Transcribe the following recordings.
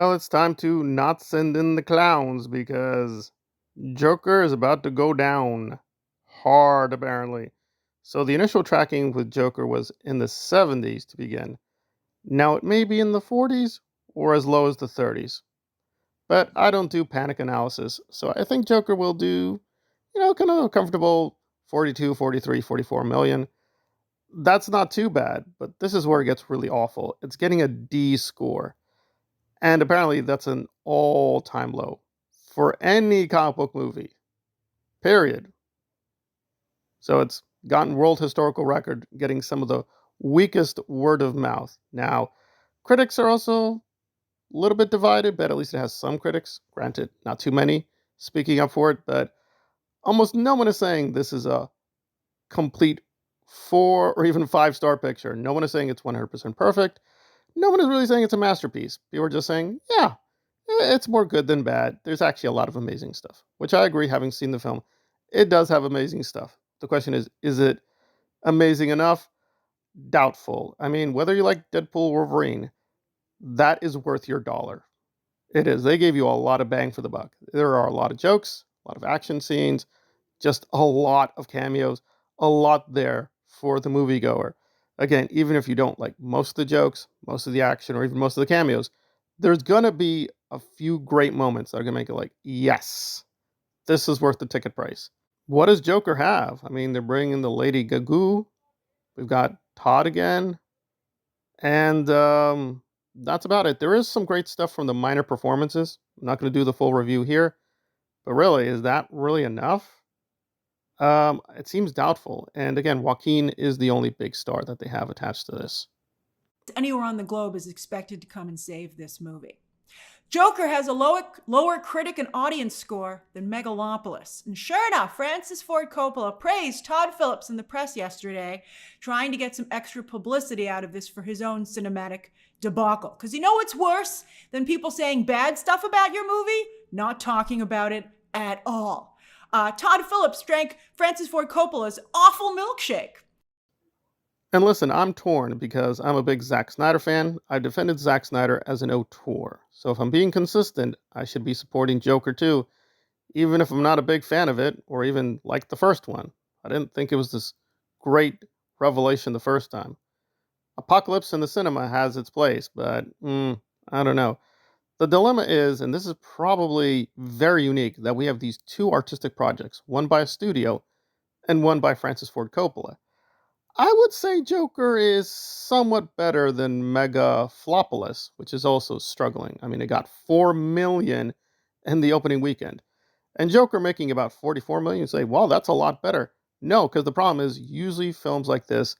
Well, it's time to not send in the clowns because Joker is about to go down hard, apparently. So the initial tracking with Joker was in the 70s to begin. Now it may be in the 40s or as low as the 30s. But I don't do panic analysis, so I think Joker will do, kind of a comfortable 42, 43, 44 million. That's not too bad, but this is where it gets really awful. It's getting a D score. And apparently that's an all-time low for any comic book movie. Period. So it's gotten world historical record getting some of the weakest word of mouth. Now, critics are also a little bit divided, but at least it has some critics. Granted, not too many speaking up for it, but almost no one is saying this is a complete 4 or even 5 star picture. No one is saying it's 100% perfect. No one is really saying it's a masterpiece. People are just saying, yeah, it's more good than bad. There's actually a lot of amazing stuff, which I agree, having seen the film. It does have amazing stuff. The question is it amazing enough? Doubtful. I mean, whether you like Deadpool or Wolverine, that is worth your dollar. It is. They gave you a lot of bang for the buck. There are a lot of jokes, a lot of action scenes, just a lot of cameos, a lot there for the moviegoer. Again, even if you don't like most of the jokes, most of the action, or even most of the cameos, there's gonna be a few great moments that are gonna make it like, yes, this is worth the ticket price. What does Joker have? I mean, they're bringing the Lady Gagoo. We've got Todd again, and that's about it. There is some great stuff from the minor performances. I'm not going to do the full review here, but really, is that really enough? It seems doubtful. And again, Joaquin is the only big star that they have attached to this. Anywhere on the globe is expected to come and save this movie. Joker has a lower critic and audience score than Megalopolis. And sure enough, Francis Ford Coppola praised Todd Phillips in the press yesterday, trying to get some extra publicity out of this for his own cinematic debacle. Because you know what's worse than people saying bad stuff about your movie? Not talking about it at all. Todd Phillips drank Francis Ford Coppola's awful milkshake. And listen, I'm torn because I'm a big Zack Snyder fan. I've defended Zack Snyder as an auteur. So if I'm being consistent, I should be supporting Joker too, even if I'm not a big fan of it or even like the first one. I didn't think it was this great revelation the first time. Apocalypse in the cinema has its place, but I don't know. The dilemma is, and this is probably very unique, that we have these two artistic projects, one by a studio and one by Francis Ford Coppola. I would say Joker is somewhat better than Megalopolis, which is also struggling. I mean, it got 4 million in the opening weekend. And Joker making about 44 million, you say, well, that's a lot better. No, because the problem is usually films like this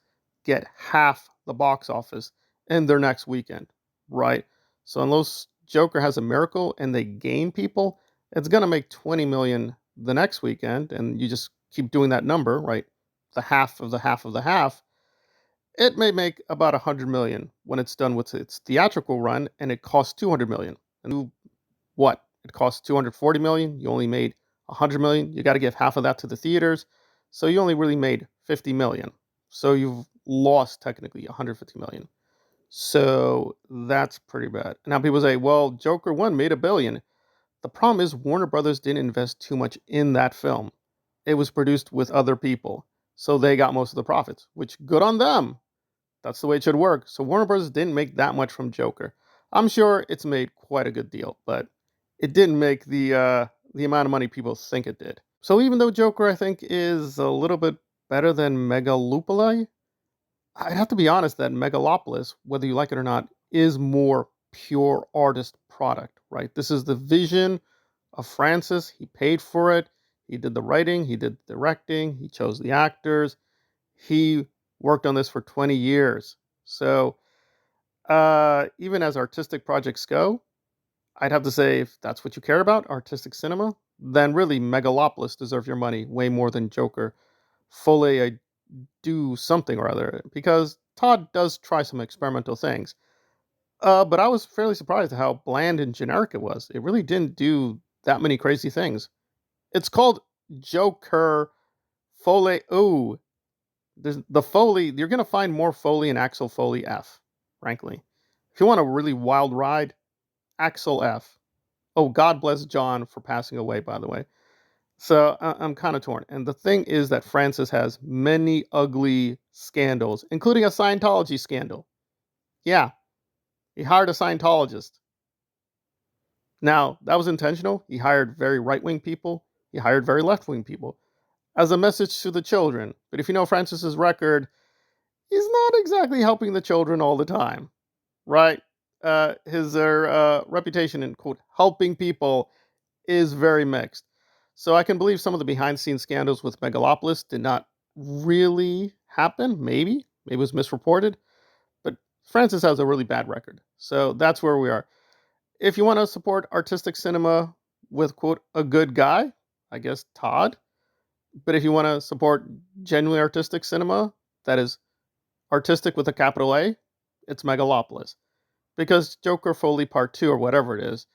get half the box office in their next weekend, right? So unless Joker has a miracle and they gain people, it's going to make 20 million the next weekend, and you just keep doing that number, right? The half of the half of the half. It may make about 100 million when it's done with its theatrical run, and it costs 200 million. And what? It costs 240 million. You only made 100 million. You got to give half of that to the theaters. So you only really made 50 million. So you've lost technically 150 million. So that's pretty bad. Now people say, well, Joker 1 made a billion. The problem is Warner Brothers didn't invest too much in that film. It was produced with other people. So they got most of the profits, which good on them. That's the way it should work. So Warner Brothers didn't make that much from Joker. I'm sure it's made quite a good deal, but it didn't make the amount of money people think it did. So even though Joker, I think, is a little bit better than Megalopoli, I have to be honest that Megalopolis, whether you like it or not, is more pure artist product, right? This is the vision of Francis. He paid for it. He did the writing. He did the directing. He chose the actors. He worked on this for 20 years. So even as artistic projects go, I'd have to say if that's what you care about, artistic cinema, then really Megalopolis deserves your money way more than Joker. Folie, I do something or other because Todd does try some experimental things. But I was fairly surprised at how bland and generic it was. It really didn't do that many crazy things. It's called Joker Folie. Ooh, there's the Folie. You're gonna find more Folie in Axel Folie F. Frankly, if you want a really wild ride, Axel F. Oh, God bless John for passing away, by the way. So I'm kind of torn. And the thing is that Francis has many ugly scandals, including a Scientology scandal. Yeah, he hired a Scientologist. Now, that was intentional. He hired very right wing people, he hired very left wing people as a message to the children. But if you know Francis's record, he's not exactly helping the children all the time, right? His reputation in, quote, helping people is very mixed. So I can believe some of the behind the scenes scandals with Megalopolis did not really happen. Maybe it was misreported. But Francis has a really bad record. So that's where we are. If you want to support artistic cinema with, quote, a good guy, I guess Todd. But if you want to support genuinely artistic cinema, that is artistic with a capital A, it's Megalopolis. Because Joker Folie Part 2 or whatever it is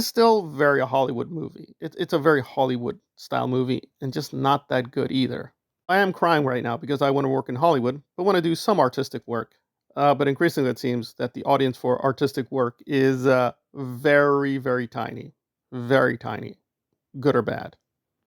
still very a Hollywood movie. It's a very Hollywood style movie and just not that good either. I am crying right now because I want to work in Hollywood, but want to do some artistic work. But increasingly, it seems that the audience for artistic work is very, very tiny. Very tiny. Good or bad.